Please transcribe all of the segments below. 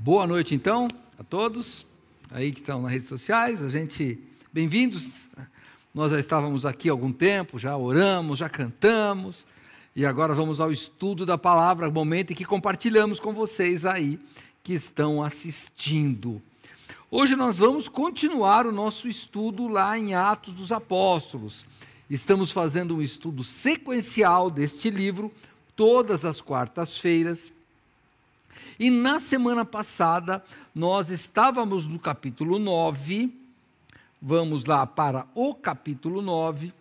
Boa noite, então, a todos aí que estão nas redes sociais. Bem-vindos. Nós já estávamos aqui há algum tempo, já oramos, já cantamos, e agora vamos ao estudo da palavra, momento em que compartilhamos com vocês aí que estão assistindo. Hoje nós vamos continuar o nosso estudo lá em Atos dos Apóstolos. Estamos fazendo um estudo sequencial deste livro, todas as quartas-feiras. E na semana passada, nós estávamos no capítulo 9, vamos lá para o capítulo 9.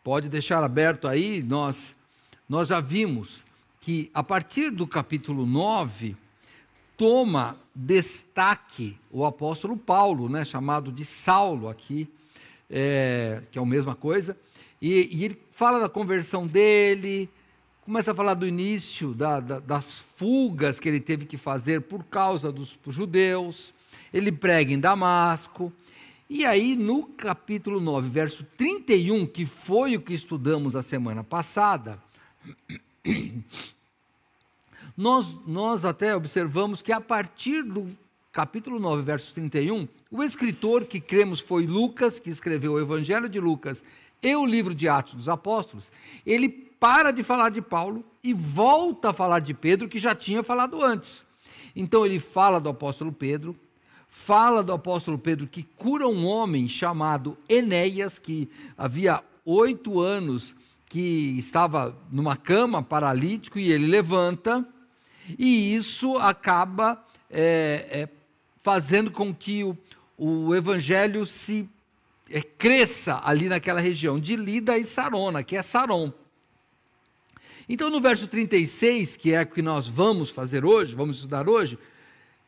Pode deixar aberto aí, nós já vimos que a partir do capítulo 9, toma destaque o apóstolo Paulo, chamado de Saulo aqui, que é a mesma coisa, e ele fala da conversão dele, começa a falar do início, das fugas que ele teve que fazer por causa dos judeus, ele prega em Damasco, e aí no capítulo 9, verso 31, que foi o que estudamos a semana passada, nós até observamos que a partir do capítulo 9, verso 31, o escritor que cremos foi Lucas, que escreveu o Evangelho de Lucas e o livro de Atos dos Apóstolos, ele para de falar de Paulo e volta a falar de Pedro, que já tinha falado antes. Então ele fala do apóstolo Pedro que cura um homem chamado Enéas, que havia 8 anos que estava numa cama, paralítico, e ele levanta, e isso acaba fazendo com que o evangelho se cresça ali naquela região de Lida e Sarona, que é Saron. Então, no verso 36, que é o que nós vamos fazer hoje, vamos estudar hoje,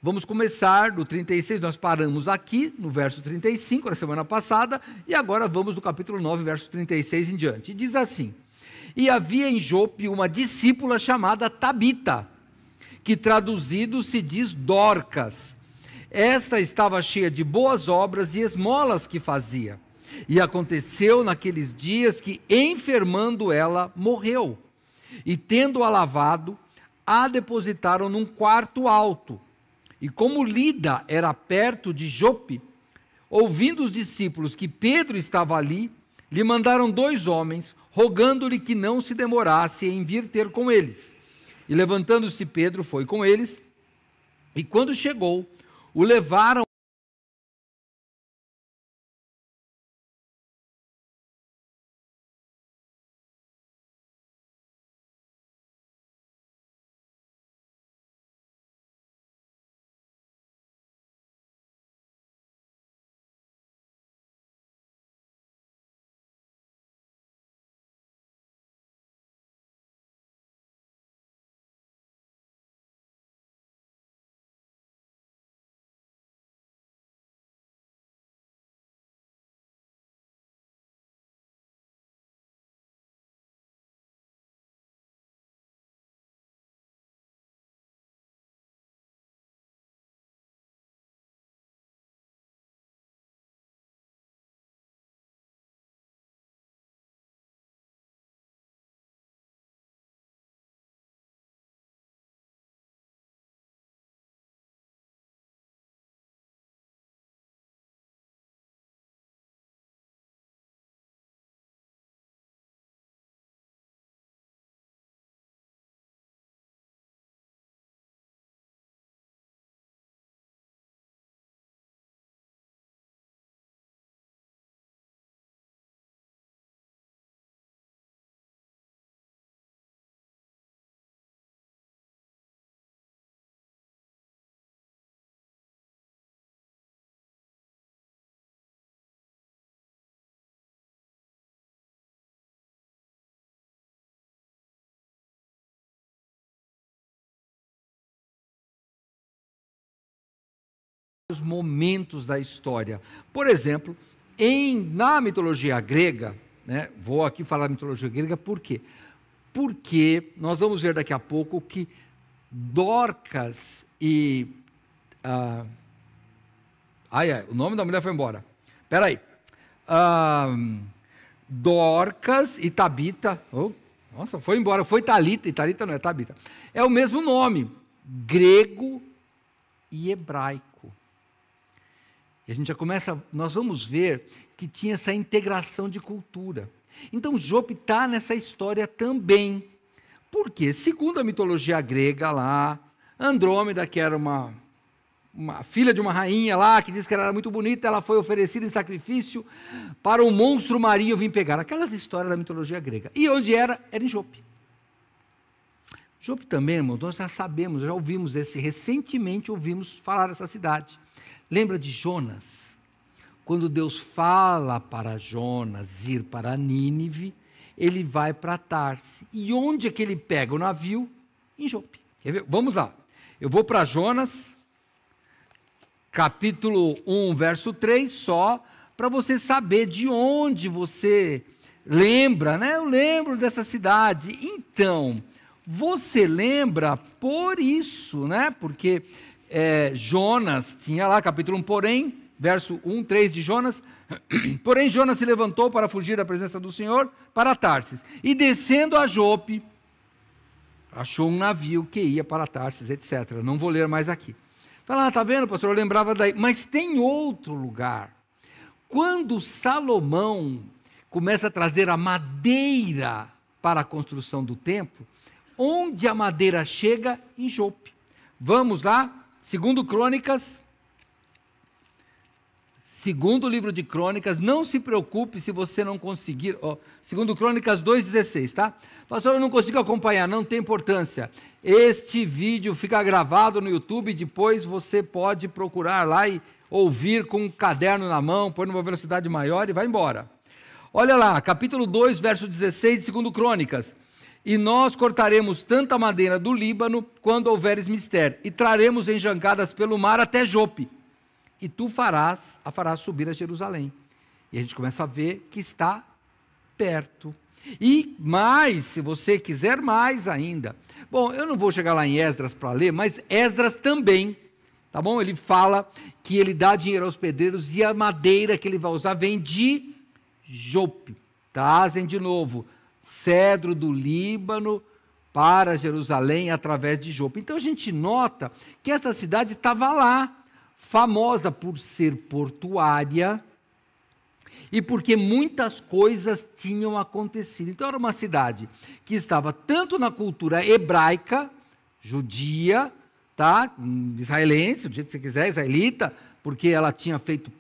vamos começar do 36, nós paramos aqui no verso 35, na semana passada, e agora vamos do capítulo 9, verso 36 em diante. E diz assim: e havia em Jope uma discípula chamada Tabita, que traduzido se diz Dorcas. Esta estava cheia de boas obras e esmolas que fazia. E aconteceu naqueles dias que, enfermando ela, morreu. E tendo-a lavado, a depositaram num quarto alto. E como Lida era perto de Jope, ouvindo os discípulos que Pedro estava ali, lhe mandaram 2 homens, rogando-lhe que não se demorasse em vir ter com eles. E levantando-se Pedro, foi com eles, e quando chegou, o levaram os momentos da história. Por exemplo, na mitologia grega, vou aqui falar da mitologia grega, por quê? Porque nós vamos ver daqui a pouco que Dorcas e... o nome da mulher foi embora. Espera aí. Dorcas e Tabita... Nossa, foi embora, foi Talita, e Talita não é Tabita. É o mesmo nome, grego e hebraico. E a gente já começa, nós vamos ver que tinha essa integração de cultura. Então Jope está nessa história também. Por quê? Segundo a mitologia grega lá, Andrômeda, que era uma filha de uma rainha lá, que diz que ela era muito bonita, ela foi oferecida em sacrifício para um monstro marinho vir pegar. Aquelas histórias da mitologia grega. E onde era? Era em Jope. Jope também, irmãos, nós já sabemos, já ouvimos recentemente ouvimos falar dessa cidade. Lembra de Jonas? Quando Deus fala para Jonas ir para Nínive, ele vai para Tarse. E onde é que ele pega o navio? Em Jope. Quer ver? Vamos lá. Eu vou para Jonas, capítulo 1, verso 3, só para você saber de onde você lembra, né? Eu lembro dessa cidade. Então, você lembra por isso, né? Porque Jonas tinha lá, capítulo 1, porém, verso 1, 3 de Jonas, porém Jonas se levantou para fugir da presença do Senhor para Tarsis, e descendo a Jope, achou um navio que ia para Tarsis, etc. Não vou ler mais aqui. Fala, tá vendo, pastor, eu lembrava daí, mas tem outro lugar. Quando Salomão começa a trazer a madeira para a construção do templo, onde a madeira chega? Em Jope. Vamos lá, segundo livro de Crônicas, não se preocupe se você não conseguir, segundo Crônicas 2,16, tá? Pastor, eu não consigo acompanhar, não tem importância. Este vídeo fica gravado no YouTube, depois você pode procurar lá e ouvir com um caderno na mão, põe numa velocidade maior e vai embora. Olha lá, capítulo 2, verso 16 de segundo Crônicas. E nós cortaremos tanta madeira do Líbano, quando houveres mister, e traremos em jangadas pelo mar até Jope. E tu farás subir a Jerusalém. E a gente começa a ver que está perto. E mais, se você quiser mais ainda. Bom, eu não vou chegar lá em Esdras para ler, mas Esdras também, tá bom? Ele fala que ele dá dinheiro aos pedreiros e a madeira que ele vai usar vem de Jope. Trazem de novo cedro do Líbano para Jerusalém através de Jope. Então a gente nota que essa cidade estava lá, famosa por ser portuária e porque muitas coisas tinham acontecido. Então era uma cidade que estava tanto na cultura hebraica, judia, tá? Israelense, do jeito que você quiser, israelita, porque ela tinha feito,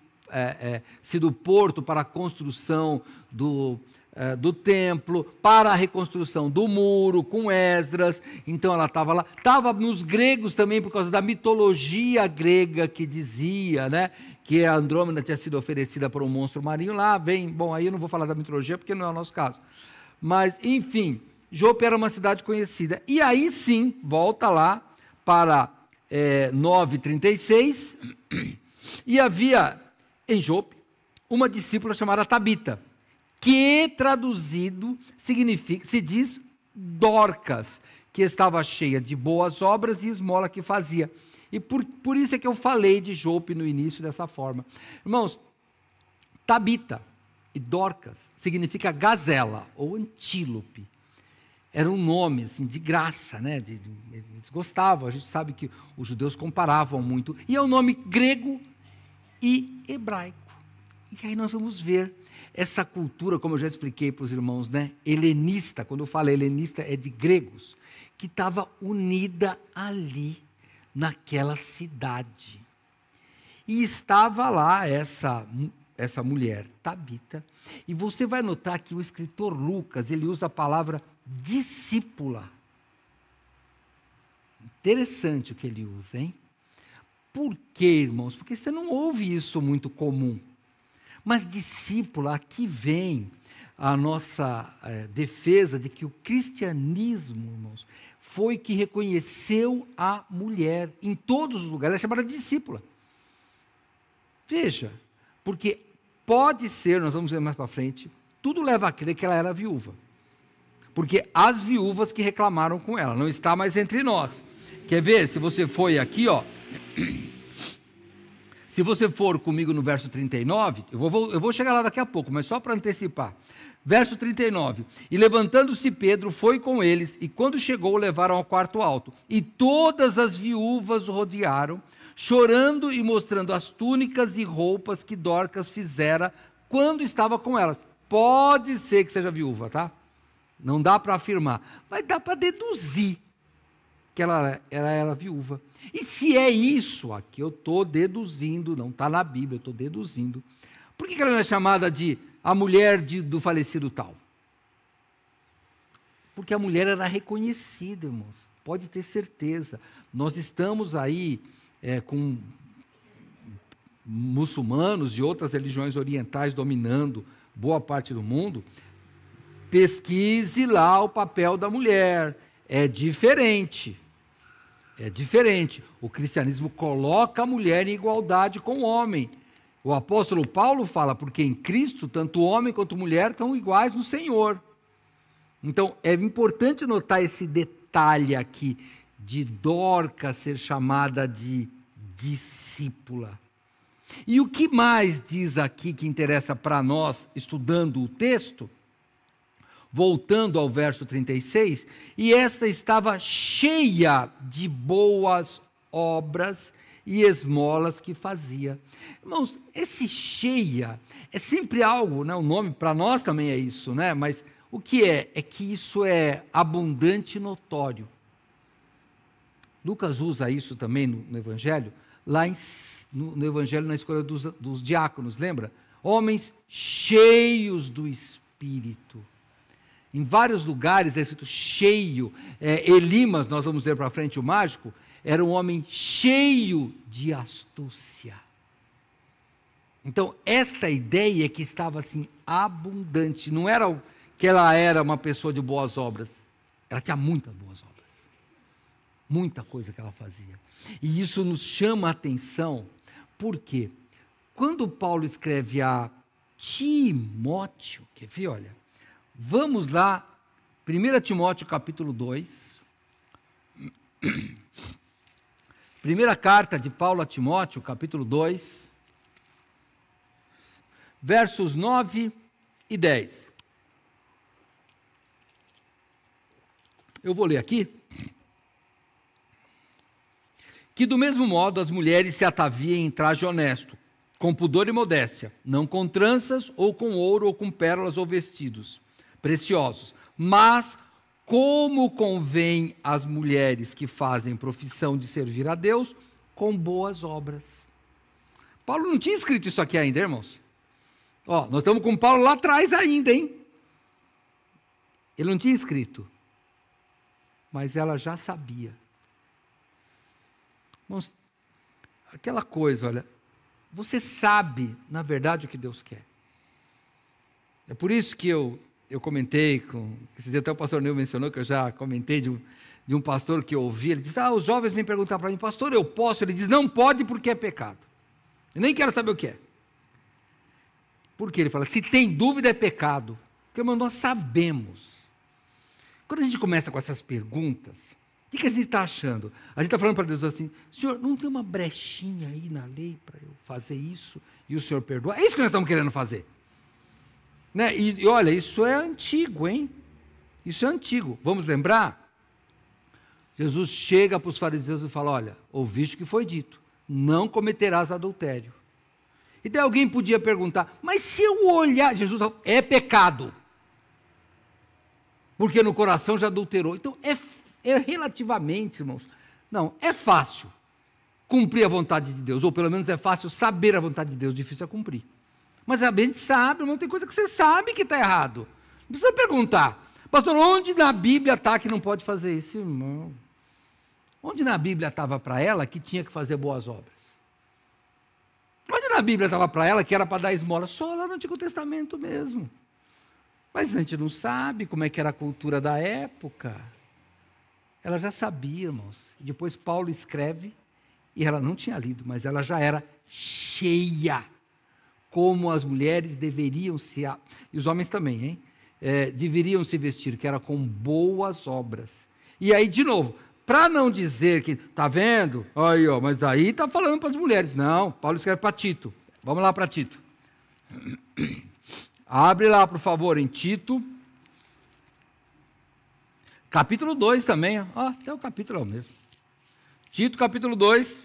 sido porto para a construção do templo, para a reconstrução do muro, com Esdras, então ela estava lá, estava nos gregos também, por causa da mitologia grega que dizia, né, que a Andrômeda tinha sido oferecida por um monstro marinho lá, bom, aí eu não vou falar da mitologia, porque não é o nosso caso, mas, enfim, Jope era uma cidade conhecida, e aí sim, volta lá, para 9:36, e havia em Jope uma discípula chamada Tabita, que traduzido significa, se diz Dorcas, que estava cheia de boas obras e esmola que fazia. E por isso é que eu falei de Jope no início dessa forma. Irmãos, Tabita e Dorcas significa gazela ou antílope. Era um nome assim, de graça, né? Eles gostavam, a gente sabe que os judeus comparavam muito. E é um nome grego e hebraico. E aí nós vamos ver essa cultura, como eu já expliquei para os irmãos, né? Helenista, quando eu falo helenista, é de gregos, que estava unida ali, naquela cidade. E estava lá essa mulher, Tabita, e você vai notar que o escritor Lucas, ele usa a palavra discípula. Interessante o que ele usa, hein? Por quê, irmãos? Porque você não ouve isso muito comum. Mas discípula, aqui vem a nossa defesa de que o cristianismo, irmãos, foi que reconheceu a mulher em todos os lugares, ela é chamada de discípula. Veja, porque pode ser, nós vamos ver mais para frente, tudo leva a crer que ela era viúva. Porque as viúvas que reclamaram com ela, não está mais entre nós. Quer ver? Se você foi aqui, ó. Se você for comigo no verso 39, eu vou chegar lá daqui a pouco, mas só para antecipar. Verso 39, e levantando-se Pedro, foi com eles, e quando chegou, o levaram ao quarto alto. E todas as viúvas o rodearam, chorando e mostrando as túnicas e roupas que Dorcas fizera quando estava com elas. Pode ser que seja viúva, tá? Não dá para afirmar, mas dá para deduzir que ela era viúva. E se é isso aqui, eu estou deduzindo, não está na Bíblia, eu estou deduzindo. Por que ela não é chamada de a mulher do falecido tal? Porque a mulher era reconhecida, irmãos. Pode ter certeza. Nós estamos aí com muçulmanos e outras religiões orientais dominando boa parte do mundo. Pesquise lá o papel da mulher. É diferente. É diferente. O cristianismo coloca a mulher em igualdade com o homem. O apóstolo Paulo fala, porque em Cristo, tanto homem quanto mulher estão iguais no Senhor. Então, é importante notar esse detalhe aqui, de Dorcas ser chamada de discípula. E o que mais diz aqui que interessa para nós, estudando o texto? Voltando ao verso 36, e esta estava cheia de boas obras e esmolas que fazia. Irmãos, esse cheia é sempre algo, né? O nome para nós também é isso, né? Mas o que é? É que isso é abundante e notório. Lucas usa isso também no Evangelho, lá no Evangelho na escolha dos diáconos, lembra? Homens cheios do Espírito. Em vários lugares é escrito cheio. Elimas, nós vamos ver para frente o mágico, era um homem cheio de astúcia. Então, esta ideia que estava assim, abundante, não era que ela era uma pessoa de boas obras, ela tinha muitas boas obras, muita coisa que ela fazia. E isso nos chama a atenção, porque quando Paulo escreve a Timóteo, quer ver, olha, vamos lá, 1 Timóteo capítulo 2, primeira carta de Paulo a Timóteo, capítulo 2, versos 9 e 10. Eu vou ler aqui. Que do mesmo modo as mulheres se ataviem em traje honesto, com pudor e modéstia, não com tranças, ou com ouro, ou com pérolas, ou vestidos preciosos, mas como convém às mulheres que fazem profissão de servir a Deus, com boas obras. Paulo não tinha escrito isso aqui ainda, irmãos. Nós estamos com Paulo lá atrás ainda, hein? Ele não tinha escrito, mas ela já sabia. Irmãos, aquela coisa, olha, você sabe, na verdade, o que Deus quer. É por isso que eu comentei, esses dias até o pastor Neu mencionou, que eu já comentei de um pastor que eu ouvi, ele disse, os jovens vêm perguntar para mim, pastor, eu posso? Ele diz, não pode porque é pecado. Eu nem quero saber o que é. Por quê? Ele fala, se tem dúvida é pecado. Porque, irmão, nós sabemos. Quando a gente começa com essas perguntas, o que a gente está achando? A gente está falando para Deus assim, Senhor, não tem uma brechinha aí na lei para eu fazer isso e o Senhor perdoar? É isso que nós estamos querendo fazer. Né? E olha, isso é antigo, hein? Isso é antigo. Vamos lembrar? Jesus chega para os fariseus e fala, olha, ouviste o que foi dito, não cometerás adultério. E daí alguém podia perguntar, mas se eu olhar, Jesus fala, é pecado. Porque no coração já adulterou. Então, é relativamente, irmãos, não, é fácil cumprir a vontade de Deus, ou pelo menos é fácil saber a vontade de Deus, difícil é cumprir. Mas a gente sabe, não tem coisa que você sabe que está errado. Não precisa perguntar, pastor, onde na Bíblia está que não pode fazer isso, irmão? Onde na Bíblia estava para ela que tinha que fazer boas obras? Onde na Bíblia estava para ela que era para dar esmola? Só lá no Antigo Testamento mesmo. Mas a gente não sabe como é que era a cultura da época. Ela já sabia, irmãos. Depois Paulo escreve, e ela não tinha lido, mas ela já era cheia, como as mulheres deveriam se, e os homens também, deveriam se vestir, que era com boas obras. E aí, de novo, para não dizer que, tá vendo? Aí, ó, mas aí está falando para as mulheres. Não, Paulo escreve para Tito. Vamos lá para Tito. Abre lá, por favor, em Tito. Capítulo 2 também. Até o capítulo é o mesmo. Tito, capítulo 2.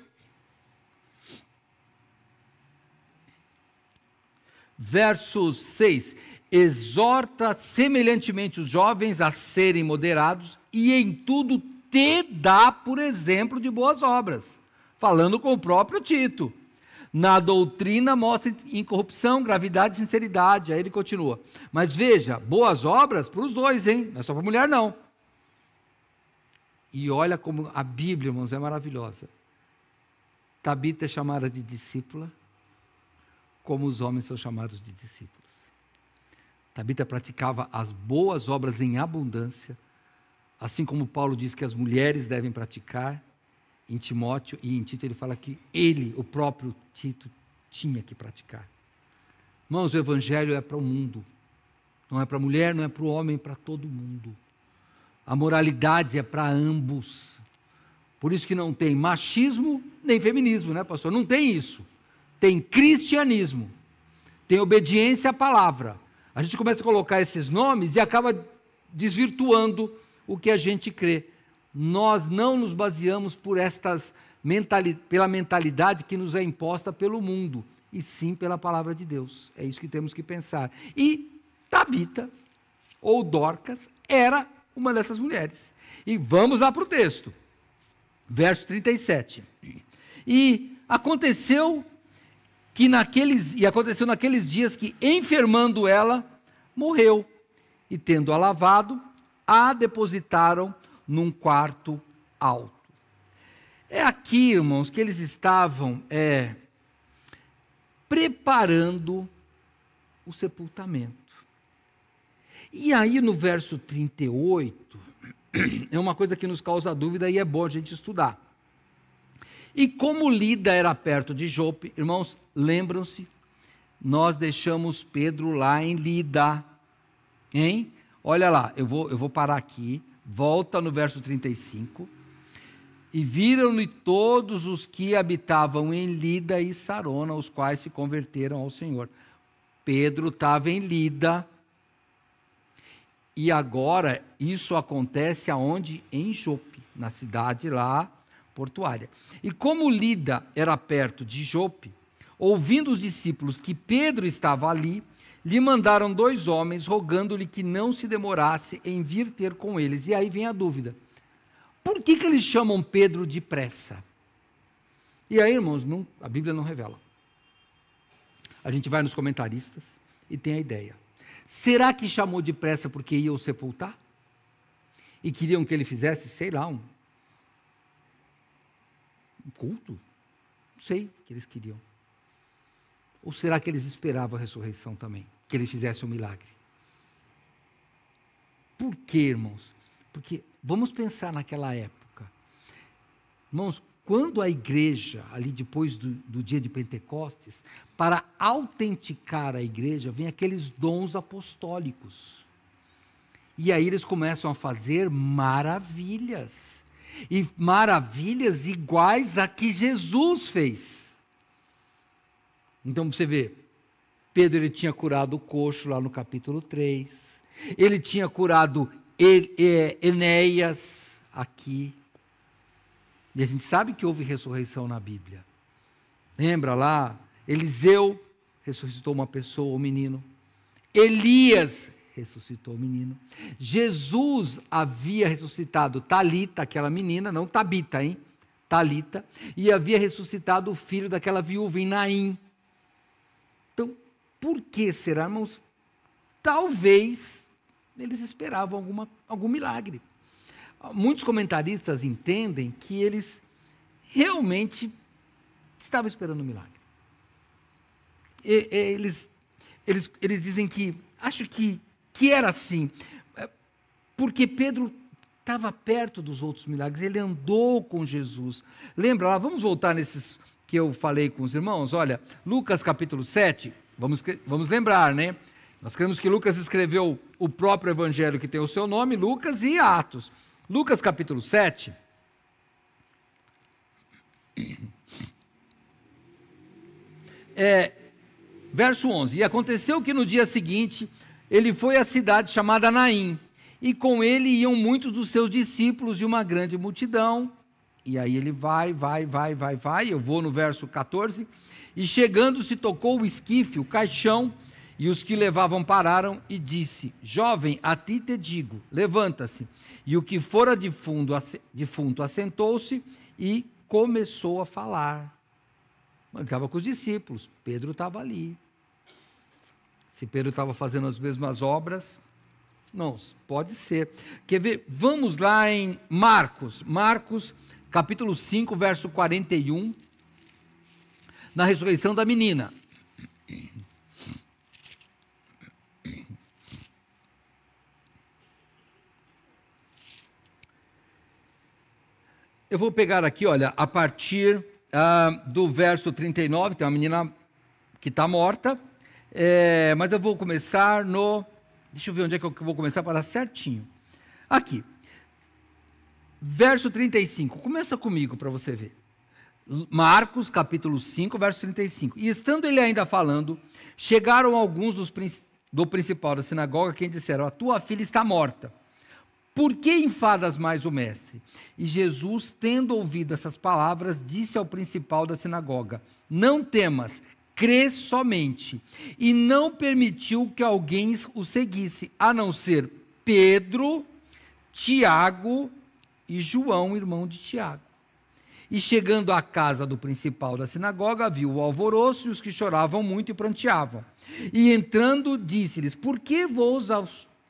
Verso 6. Exorta semelhantemente os jovens a serem moderados e em tudo te dá por exemplo de boas obras. Falando com o próprio Tito. Na doutrina mostra incorrupção, gravidade e sinceridade. Aí ele continua. Mas veja, boas obras para os dois, hein? Não é só para a mulher, não. E olha como a Bíblia, irmãos, é maravilhosa. Tabita é chamada de discípula, como os homens são chamados de discípulos. Tabita praticava as boas obras em abundância, assim como Paulo diz que as mulheres devem praticar. Em Timóteo e em Tito ele fala que ele, o próprio Tito, tinha que praticar. Irmãos, o evangelho é para o mundo. Não é para a mulher, não é para o homem, é para todo mundo. A moralidade é para ambos. Por isso que não tem machismo nem feminismo, né, pastor? Não tem isso. Tem cristianismo. Tem obediência à palavra. A gente começa a colocar esses nomes e acaba desvirtuando o que a gente crê. Nós não nos baseamos pela mentalidade que nos é imposta pelo mundo, e sim pela palavra de Deus. É isso que temos que pensar. E Tabita, ou Dorcas, era uma dessas mulheres. E vamos lá para o texto. Verso 37. E aconteceu naqueles dias que, enfermando ela, morreu. E tendo-a lavado, a depositaram num quarto alto. É aqui, irmãos, que eles estavam preparando o sepultamento. E aí no verso 38, é uma coisa que nos causa dúvida e é bom a gente estudar. E como Lida era perto de Jope, irmãos, lembram-se, nós deixamos Pedro lá em Lida, hein? Olha lá, eu vou parar aqui. Volta no verso 35. E viram-lhe todos os que habitavam em Lida e Sarona, os quais se converteram ao Senhor. Pedro estava em Lida. E agora isso acontece aonde? Em Jope, na cidade lá portuária. E como Lida era perto de Jope, ouvindo os discípulos que Pedro estava ali, lhe mandaram 2 homens, rogando-lhe que não se demorasse em vir ter com eles. E aí vem a dúvida. Por que eles chamam Pedro depressa? E aí, irmãos, a Bíblia não revela. A gente vai nos comentaristas e tem a ideia. Será que chamou depressa porque iam sepultar? E queriam que ele fizesse, sei lá, um culto? Não sei o que eles queriam. Ou será que eles esperavam a ressurreição também? Que eles fizessem um milagre? Por quê, irmãos? Porque, vamos pensar naquela época. Irmãos, quando a igreja, ali depois do dia de Pentecostes, para autenticar a igreja, vem aqueles dons apostólicos. E aí eles começam a fazer maravilhas. E maravilhas iguais a que Jesus fez. Então você vê, Pedro ele tinha curado o coxo lá no capítulo 3, ele tinha curado Enéas aqui, e a gente sabe que houve ressurreição na Bíblia. Lembra lá, Eliseu ressuscitou uma pessoa, um menino, Elias ressuscitou o menino, Jesus havia ressuscitado Talita, aquela menina, não Tabita, hein? Talita, e havia ressuscitado o filho daquela viúva em Naim. Então, por que será, irmãos? Talvez eles esperavam algum milagre. Muitos comentaristas entendem que eles realmente estavam esperando um milagre. Eles dizem que, acho que era assim, porque Pedro estava perto dos outros milagres, ele andou com Jesus. Lembra lá, vamos voltar nesses que eu falei com os irmãos? Olha, Lucas capítulo 7, vamos lembrar, né? Nós cremos que Lucas escreveu o próprio evangelho que tem o seu nome, Lucas, e Atos. Lucas capítulo 7, Verso 11, e aconteceu que no dia seguinte, ele foi à cidade chamada Naim, e com ele iam muitos dos seus discípulos e uma grande multidão, e aí ele vai, eu vou no verso 14, e chegando-se tocou o esquife, o caixão, e os que levavam pararam, e disse, jovem, a ti te digo, levanta-se, e o que fora defunto assentou-se, e começou a falar. Ele estava com os discípulos, Pedro estava ali. Se Pedro estava fazendo as mesmas obras, não, pode ser. Quer ver? Vamos lá em Marcos, capítulo 5, verso 41, na ressurreição da menina. Eu vou pegar aqui, olha, a partir do verso 39, tem uma menina que está morta, mas eu vou começar no... Deixa eu ver onde é que eu vou começar para dar certinho. Aqui, verso 35, começa comigo para você ver. Marcos, capítulo 5, verso 35. E estando ele ainda falando, chegaram alguns do principal da sinagoga, quem disseram, a tua filha está morta. Por que enfadas mais o mestre? E Jesus, tendo ouvido essas palavras, disse ao principal da sinagoga, não temas, crê somente. E não permitiu que alguém o seguisse, a não ser Pedro, Tiago e João, irmão de Tiago. E chegando à casa do principal da sinagoga, viu o alvoroço e os que choravam muito e pranteavam. E entrando, disse-lhes, por que vos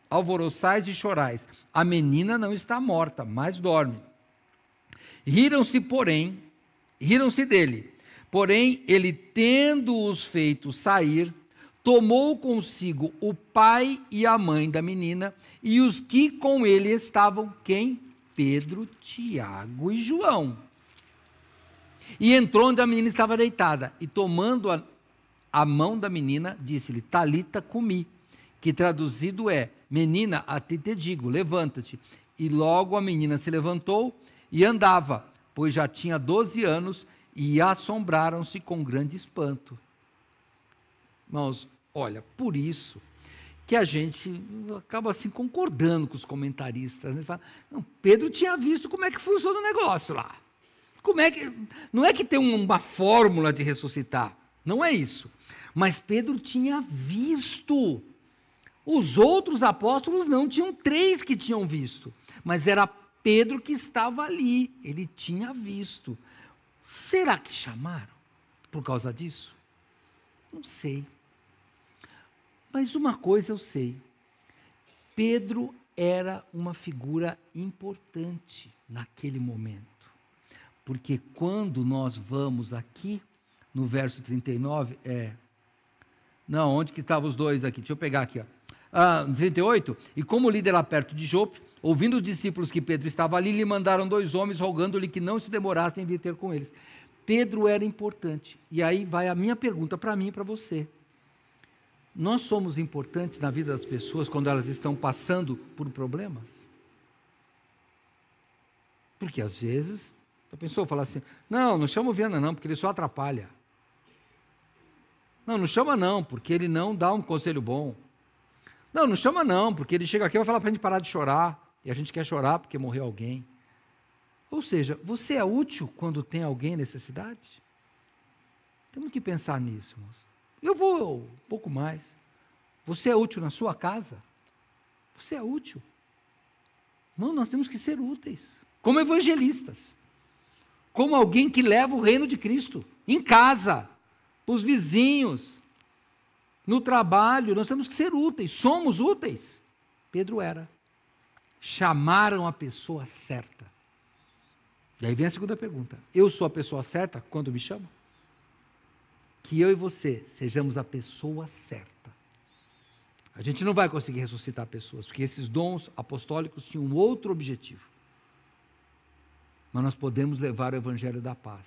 alvoroçais e chorais? A menina não está morta, mas dorme. Riram-se dele. Porém, ele, tendo-os feito sair, tomou consigo o pai e a mãe da menina e os que com ele estavam, quem? Pedro, Tiago e João. E entrou onde a menina estava deitada, e tomando a mão da menina, disse-lhe, Talita cumi, que traduzido é, menina, a ti te digo, levanta-te. E logo a menina se levantou e andava, pois já tinha 12 anos, e assombraram-se com grande espanto. Irmãos, olha, por isso que a gente acaba assim concordando com os comentaristas. Né? Fala, não, Pedro tinha visto como é que funciona o negócio lá. Não é que tem uma fórmula de ressuscitar, não é isso. Mas Pedro tinha visto. Os outros apóstolos não, tinham 3 que tinham visto, mas era Pedro que estava ali, ele tinha visto. Será que chamaram por causa disso? Não sei. Mas uma coisa eu sei, Pedro era uma figura importante naquele momento, porque quando nós vamos aqui, no verso 39, não, onde que estavam os dois aqui? Deixa eu pegar aqui, 38, e como líder lá perto de Jope, ouvindo os discípulos que Pedro estava ali, lhe mandaram 2 homens, rogando-lhe que não se demorassem em vir ter com eles. Pedro era importante, e aí vai a minha pergunta para mim e para você. Nós somos importantes na vida das pessoas quando elas estão passando por problemas? Porque às vezes, a pessoa fala assim, não chama o Viana não, porque ele só atrapalha. Não chama não, porque ele não dá um conselho bom. Não chama não, porque ele chega aqui e vai falar para a gente parar de chorar, e a gente quer chorar porque morreu alguém. Ou seja, você é útil quando tem alguém em necessidade? Temos que pensar nisso, irmãos. Eu vou um pouco mais. Você é útil na sua casa? Você é útil. Não, nós temos que ser úteis, como evangelistas, como alguém que leva o reino de Cristo, em casa, para os vizinhos, no trabalho, nós temos que ser úteis, somos úteis. Pedro era. Chamaram a pessoa certa. E aí vem a segunda pergunta, eu sou a pessoa certa quando me chamam? Que eu e você sejamos a pessoa certa. A gente não vai conseguir ressuscitar pessoas, porque esses dons apostólicos tinham um outro objetivo. Mas nós podemos levar o evangelho da paz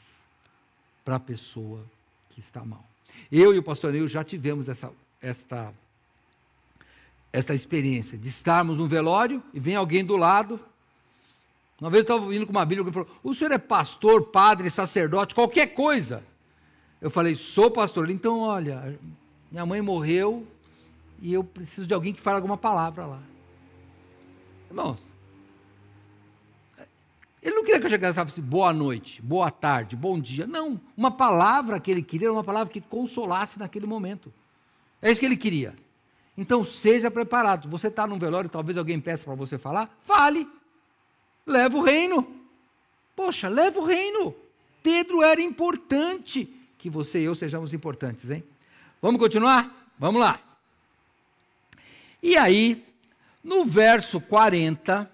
para a pessoa que está mal. Eu e o pastor Neil já tivemos esta experiência de estarmos num velório e vem alguém do lado, Uma vez eu estava indo com uma Bíblia, alguém falou, o senhor é pastor, padre, sacerdote, qualquer coisa? Eu falei, sou pastor. Ele, então, olha, minha mãe morreu e eu preciso de alguém que fale alguma palavra lá. Irmãos, ele não queria que eu chegasse e falasse boa noite, boa tarde, bom dia. Não, uma palavra que ele queria era uma palavra que consolasse naquele momento. É isso que ele queria. Então, seja preparado. Você está num velório, talvez alguém peça para você falar, fale. Leva o reino. Poxa, leva o reino. Pedro era importante. Que você e eu sejamos importantes, hein? Vamos continuar? Vamos lá. E aí, no verso 40...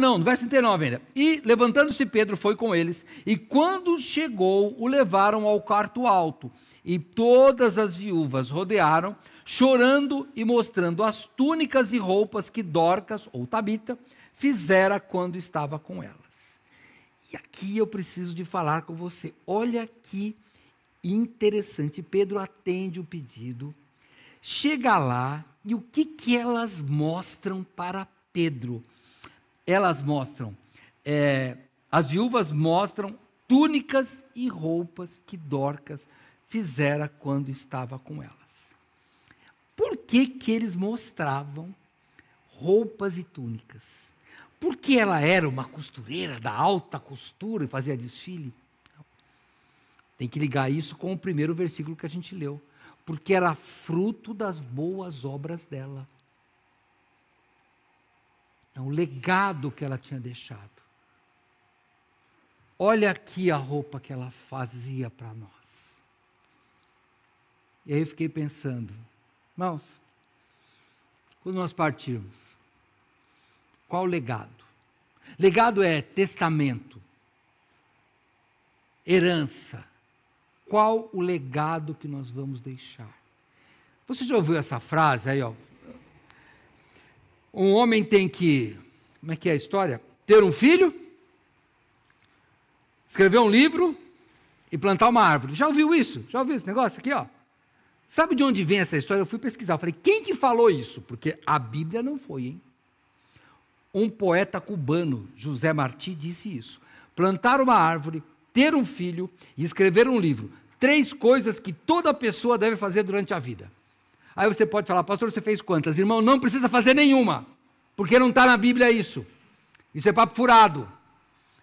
no verso 39 ainda. E, levantando-se Pedro, foi com eles, e quando chegou, o levaram ao quarto alto, e todas as viúvas rodearam, chorando e mostrando as túnicas e roupas que Dorcas, ou Tabita, fizera quando estava com elas. E aqui eu preciso de falar com você. Olha que interessante. Pedro atende o pedido, chega lá, e o que elas mostram para Pedro? Elas mostram, as viúvas mostram túnicas e roupas que Dorcas fizera quando estava com elas. Por que eles mostravam roupas e túnicas? Porque ela era uma costureira da alta costura e fazia desfile? Não. Tem que ligar isso com o primeiro versículo que a gente leu. Porque era fruto das boas obras dela. É um legado que ela tinha deixado. Olha aqui a roupa que ela fazia para nós. E aí eu fiquei pensando, irmãos, quando nós partirmos, qual o legado? Legado é testamento, herança. Qual o legado que nós vamos deixar? Você já ouviu essa frase aí, ó? Um homem tem que, como é que é a história? Ter um filho, escrever um livro e plantar uma árvore. Já ouviu isso? Já ouviu esse negócio aqui, ó? Sabe de onde vem essa história? Eu fui pesquisar, eu falei, quem que falou isso? Porque a Bíblia não foi, hein? Um poeta cubano, José Martí, disse isso. Plantar uma árvore, ter um filho e escrever um livro. 3 coisas que toda pessoa deve fazer durante a vida. Aí você pode falar, pastor, você fez quantas? Irmão, não precisa fazer nenhuma, porque não está na Bíblia isso. Isso é papo furado.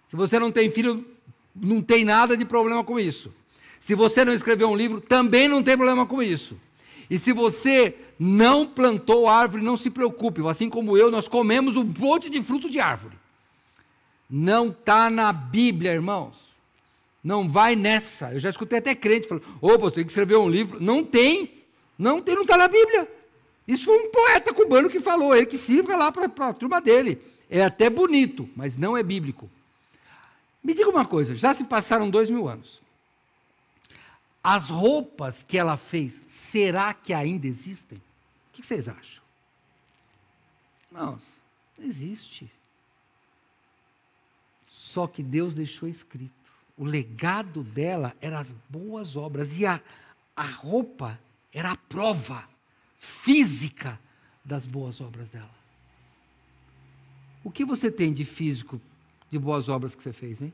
Se você não tem filho, não tem nada de problema com isso. Se você não escreveu um livro, também não tem problema com isso. E se você não plantou árvore, não se preocupe, assim como eu, nós comemos um monte de fruto de árvore. Não está na Bíblia, irmãos. Não vai nessa. Eu já escutei até crente falando, pastor, tem que escrever um livro. Não tem. Não está na Bíblia. Isso foi um poeta cubano que falou, ele que sirva lá para a turma dele. É até bonito, mas não é bíblico. Me diga uma coisa, já se passaram 2000 anos. As roupas que ela fez, será que ainda existem? O que vocês acham? Não existe. Só que Deus deixou escrito. O legado dela eram as boas obras. E a roupa era a prova física das boas obras dela. O que você tem de físico, de boas obras que você fez, hein?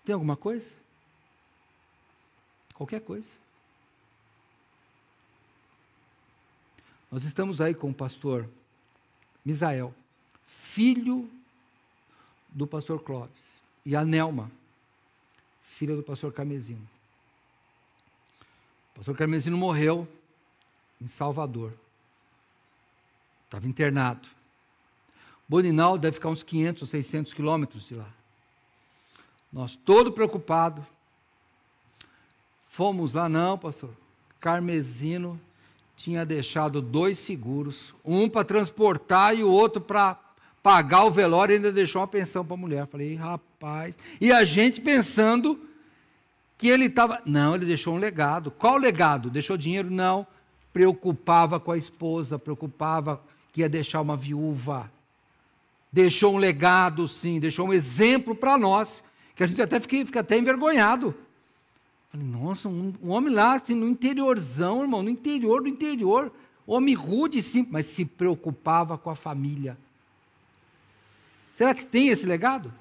Tem alguma coisa? Qualquer coisa. Nós estamos aí com o pastor Misael, filho do pastor Clóvis, e a Nelma, filha do pastor Carmesino. O pastor Carmesino morreu em Salvador. Estava internado. Boninal deve ficar uns 500 ou 600 quilômetros de lá. Nós todo preocupado. Fomos lá, não, pastor. Carmesino tinha deixado 2 seguros, um para transportar e o outro para pagar o velório, e ainda deixou uma pensão para a mulher. Falei, rapaz. E a gente pensando que ele estava... Não, ele deixou um legado. Qual legado? Deixou dinheiro? Não. Preocupava com a esposa, preocupava que ia deixar uma viúva. Deixou um legado, sim, deixou um exemplo para nós, que a gente até fica até envergonhado. Falei, nossa, um homem lá, assim, no interiorzão, irmão, no interior do interior, homem rude, sim, mas se preocupava com a família. Será que tem esse legado?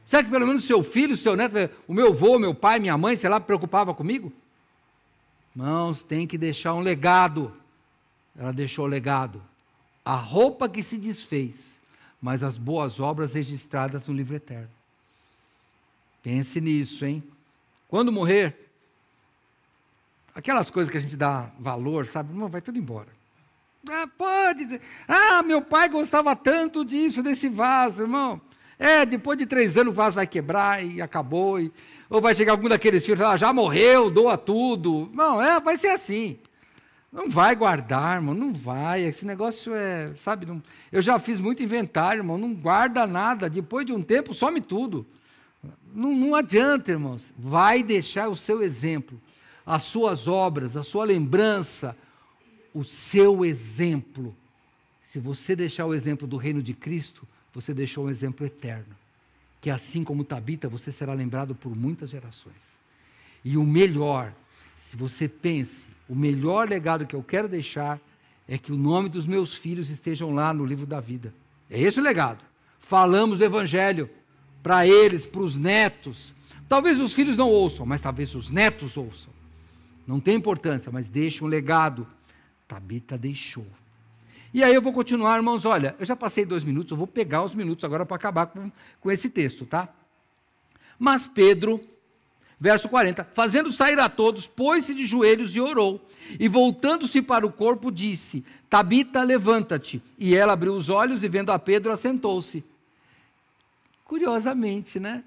Será que pelo menos seu filho, seu neto, o meu avô, meu pai, minha mãe, sei lá, preocupava comigo? Irmãos, tem que deixar um legado. Ela deixou o legado. A roupa que se desfez, mas as boas obras registradas no livro eterno. Pense nisso, hein? Quando morrer, aquelas coisas que a gente dá valor, sabe? Não, vai tudo embora. Pode dizer, meu pai gostava tanto disso, desse vaso, irmão. Depois de 3 anos o vaso vai quebrar e acabou. Ou vai chegar algum daqueles filhos e falar, já morreu, doa tudo. Não, vai ser assim. Não vai guardar, irmão, não vai. Esse negócio sabe, não, eu já fiz muito inventário, irmão, não guarda nada. Depois de um tempo, some tudo. Não adianta, irmãos. Vai deixar o seu exemplo, as suas obras, a sua lembrança, o seu exemplo. Se você deixar o exemplo do reino de Cristo, você deixou um exemplo eterno. Que assim como Tabita, você será lembrado por muitas gerações. E o melhor, se você pense, o melhor legado que eu quero deixar é que o nome dos meus filhos estejam lá no livro da vida. É esse o legado. Falamos do Evangelho para eles, para os netos. Talvez os filhos não ouçam, mas talvez os netos ouçam. Não tem importância, mas deixe um legado. Tabita deixou. E aí eu vou continuar, irmãos, olha, eu já passei 2 minutos, eu vou pegar os minutos agora para acabar com esse texto, tá? Mas Pedro, verso 40, fazendo sair a todos, pôs-se de joelhos e orou, e voltando-se para o corpo, disse, Tabita, levanta-te. E ela abriu os olhos e vendo a Pedro, assentou-se. Curiosamente, né?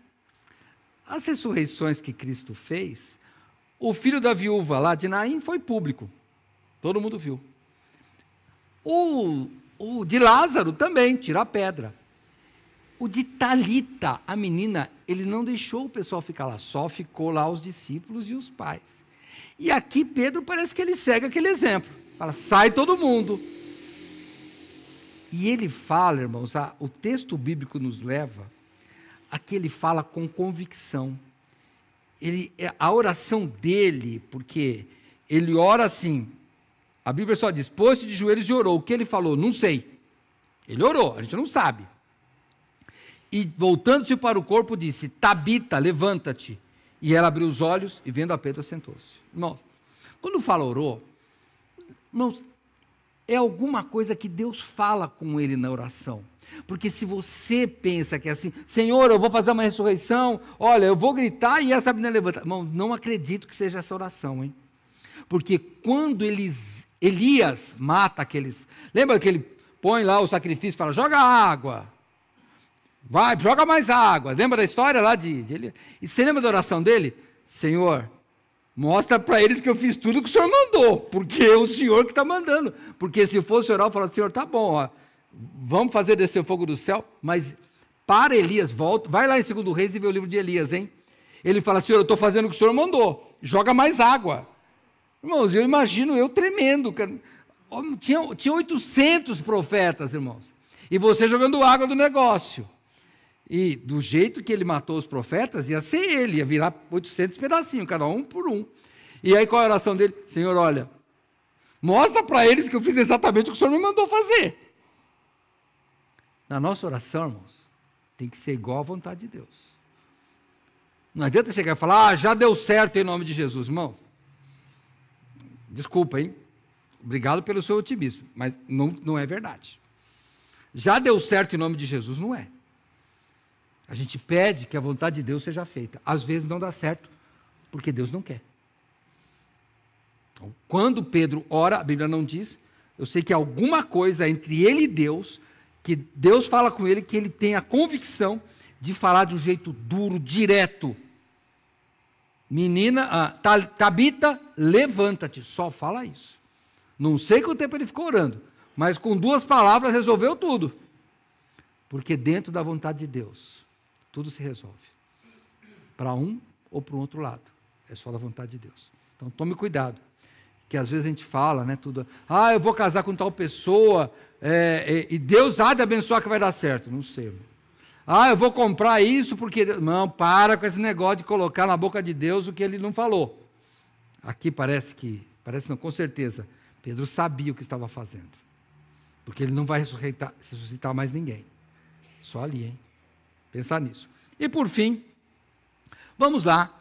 As ressurreições que Cristo fez, o filho da viúva lá de Naim foi público, todo mundo viu. O de Lázaro também, tira a pedra. O de Talita, a menina, ele não deixou o pessoal ficar lá, só ficou lá os discípulos e os pais. E aqui Pedro parece que ele segue aquele exemplo, fala, sai todo mundo. E ele fala, irmãos, o texto bíblico nos leva a que ele fala com convicção. A oração dele, porque ele ora assim, a Bíblia só diz, pôs-se de joelhos e orou. O que ele falou? Não sei. Ele orou, a gente não sabe. E voltando-se para o corpo, disse, Tabita, levanta-te. E ela abriu os olhos e vendo a Pedro, assentou-se. Irmãos, quando fala orou, irmãos, é alguma coisa que Deus fala com ele na oração. Porque se você pensa que é assim, Senhor, eu vou fazer uma ressurreição, olha, eu vou gritar e essa menina levanta. Irmão, não acredito que seja essa oração, hein? Porque quando Elias mata aqueles... Lembra que ele põe lá o sacrifício e fala, joga água. Vai, joga mais água. Lembra da história lá de Elias? E você lembra da oração dele? Senhor, mostra para eles que eu fiz tudo que o Senhor mandou, porque é o Senhor que está mandando. Porque se fosse orar, eu falaria, Senhor, tá bom, ó, vamos fazer descer o fogo do céu, mas para Elias, volta, vai lá em 2 Reis e vê o livro de Elias, hein? Ele fala, Senhor, eu estou fazendo o que o Senhor mandou, joga mais água. Irmãos, eu imagino eu tremendo, tinha 800 profetas, irmãos, e você jogando água do negócio. E do jeito que ele matou os profetas, ia ser ele, ia virar 800 pedacinhos, cada um por um. E aí qual é a oração dele? Senhor, olha, mostra para eles que eu fiz exatamente o que o Senhor me mandou fazer. Na nossa oração, irmãos, tem que ser igual à vontade de Deus. Não adianta chegar e falar, já deu certo em nome de Jesus, irmão. Desculpa, hein? Obrigado pelo seu otimismo, mas não é verdade. Já deu certo em nome de Jesus, não é. A gente pede que a vontade de Deus seja feita. Às vezes não dá certo, porque Deus não quer. Então, quando Pedro ora, a Bíblia não diz, eu sei que alguma coisa entre ele e Deus, que Deus fala com ele, que ele tem a convicção de falar de um jeito duro, direto. Menina, Tabita, levanta-te. Só fala isso. Não sei quanto tempo ele ficou orando, mas com 2 palavras resolveu tudo. Porque dentro da vontade de Deus, tudo se resolve. Para um ou para o outro lado. É só da vontade de Deus. Então tome cuidado. Que às vezes a gente fala, né, tudo, eu vou casar com tal pessoa, e Deus há de abençoar que vai dar certo. Não sei, irmão. Eu vou comprar isso porque... Não, para com esse negócio de colocar na boca de Deus o que ele não falou. Aqui parece não, com certeza, Pedro sabia o que estava fazendo. Porque ele não vai ressuscitar mais ninguém. Só ali, hein? Pensar nisso. E por fim, vamos lá.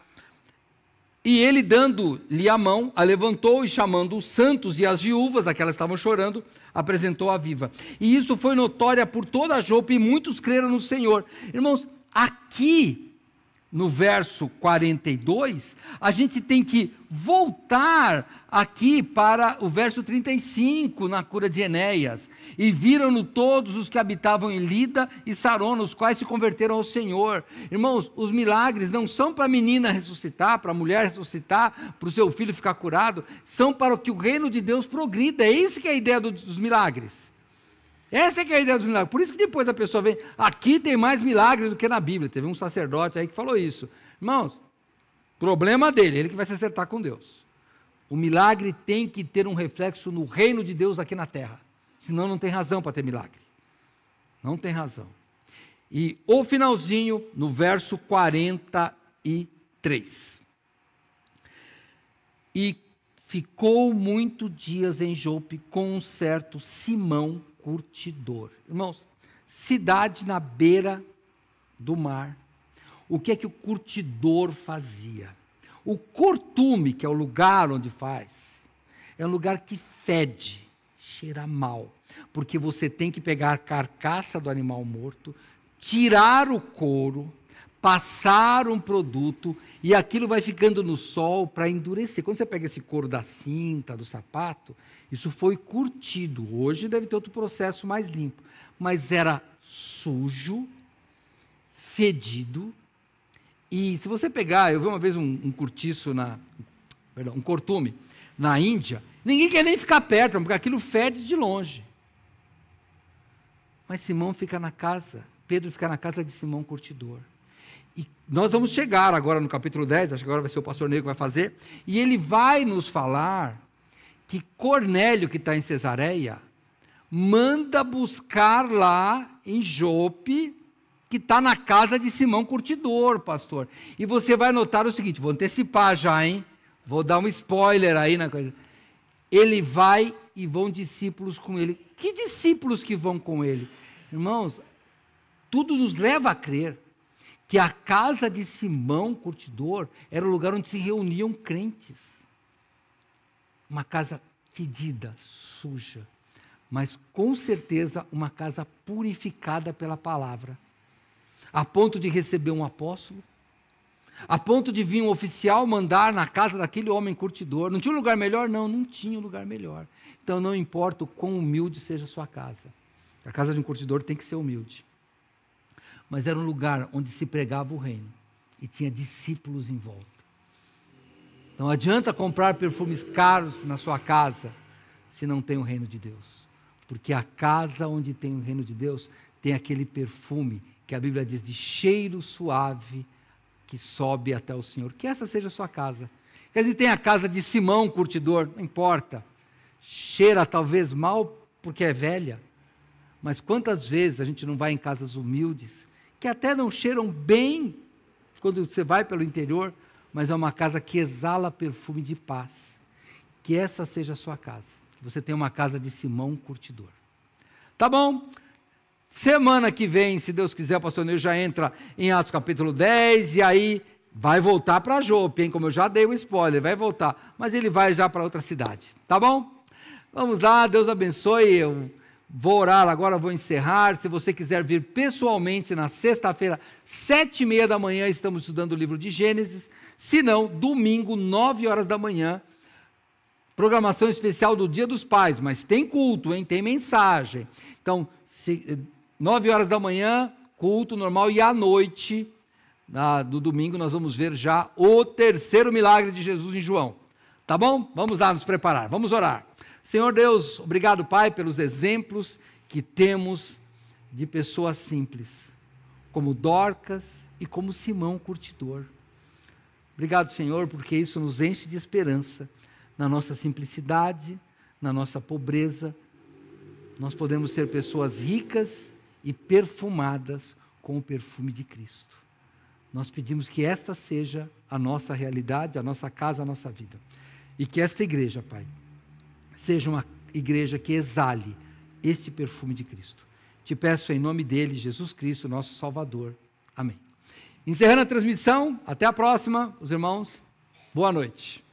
E ele, dando-lhe a mão, a levantou e, chamando os santos e as viúvas, aquelas que estavam chorando, apresentou-a viva. E isso foi notória por toda a Jope, e muitos creram no Senhor. Irmãos, aqui no verso 42, a gente tem que voltar aqui para o verso 35, na cura de Enéas. E viram-no todos os que habitavam em Lida e Sarona, os quais se converteram ao Senhor. Irmãos, os milagres não são para a menina ressuscitar, para a mulher ressuscitar, para o seu filho ficar curado, são para que o reino de Deus progrida. É isso que é a ideia dos milagres. Essa é que é a ideia dos milagres. Por isso que depois a pessoa vem, aqui tem mais milagres do que na Bíblia. Teve um sacerdote aí que falou isso. Irmãos, problema dele, ele que vai se acertar com Deus. O milagre tem que ter um reflexo no reino de Deus aqui na terra. Senão não tem razão para ter milagre. Não tem razão. E o finalzinho, no verso 43. E ficou muito dias em Jope com um certo Simão curtidor. Irmãos, cidade na beira do mar. O que é que o curtidor fazia? O cortume, que é o lugar onde faz, é um lugar que fede, cheira mal, porque você tem que pegar a carcaça do animal morto, tirar o couro, passar um produto, e aquilo vai ficando no sol para endurecer. Quando você pega esse couro da cinta, do sapato, isso foi curtido. Hoje deve ter outro processo mais limpo, mas era sujo, fedido. E se você pegar, eu vi uma vez um cortume na Índia, ninguém quer nem ficar perto, porque aquilo fede de longe. Mas Simão fica na casa, Pedro fica na casa de Simão curtidor. E nós vamos chegar agora no capítulo 10, acho que agora vai ser o pastor Nego que vai fazer, e ele vai nos falar que Cornélio, que está em Cesareia, manda buscar lá em Jope, que está na casa de Simão curtidor, pastor. E você vai notar o seguinte, vou antecipar já, hein? Vou dar um spoiler aí na coisa. Ele vai e vão discípulos com ele. Que discípulos que vão com ele? Irmãos, tudo nos leva a crer que a casa de Simão curtidor era o lugar onde se reuniam crentes. Uma casa fedida, suja, mas com certeza uma casa purificada pela palavra, a ponto de receber um apóstolo, a ponto de vir um oficial mandar na casa daquele homem curtidor. Não tinha um lugar melhor? Não, não tinha um lugar melhor. Então não importa o quão humilde seja a sua casa, a casa de um curtidor tem que ser humilde. Mas era um lugar onde se pregava o reino e tinha discípulos em volta. Não adianta comprar perfumes caros na sua casa se não tem o reino de Deus, porque a casa onde tem o reino de Deus tem aquele perfume que a Bíblia diz de cheiro suave que sobe até o Senhor. Que essa seja a sua casa. Quer dizer, tem a casa de Simão curtidor, não importa, cheira talvez mal porque é velha, mas quantas vezes a gente não vai em casas humildes que até não cheiram bem quando você vai pelo interior, mas é uma casa que exala perfume de paz. Que essa seja a sua casa. Que você tenha uma casa de Simão curtidor. Tá bom? Semana que vem, se Deus quiser, o pastor Neu já entra em Atos capítulo 10, e aí vai voltar para Jope, hein? Como eu já dei o spoiler, vai voltar, mas ele vai já para outra cidade. Tá bom? Vamos lá, Deus abençoe. Eu vou orar agora, vou encerrar. Se você quiser vir pessoalmente na sexta-feira, 7h30 da manhã, estamos estudando o livro de Gênesis. Se não, domingo, 9 horas da manhã, programação especial do Dia dos Pais, mas tem culto, hein? Tem mensagem. Então, 9 horas da manhã, culto normal, e à noite, do domingo, nós vamos ver já o terceiro milagre de Jesus em João. Tá bom? Vamos lá nos preparar, vamos orar. Senhor Deus, obrigado, Pai, pelos exemplos que temos de pessoas simples, como Dorcas e como Simão curtidor. Obrigado, Senhor, porque isso nos enche de esperança. Na nossa simplicidade, na nossa pobreza, nós podemos ser pessoas ricas e perfumadas com o perfume de Cristo. Nós pedimos que esta seja a nossa realidade, a nossa casa, a nossa vida. E que esta igreja, Pai, seja uma igreja que exale este perfume de Cristo. Te peço em nome dele, Jesus Cristo, nosso Salvador. Amém. Encerrando a transmissão, até a próxima, os irmãos. Boa noite.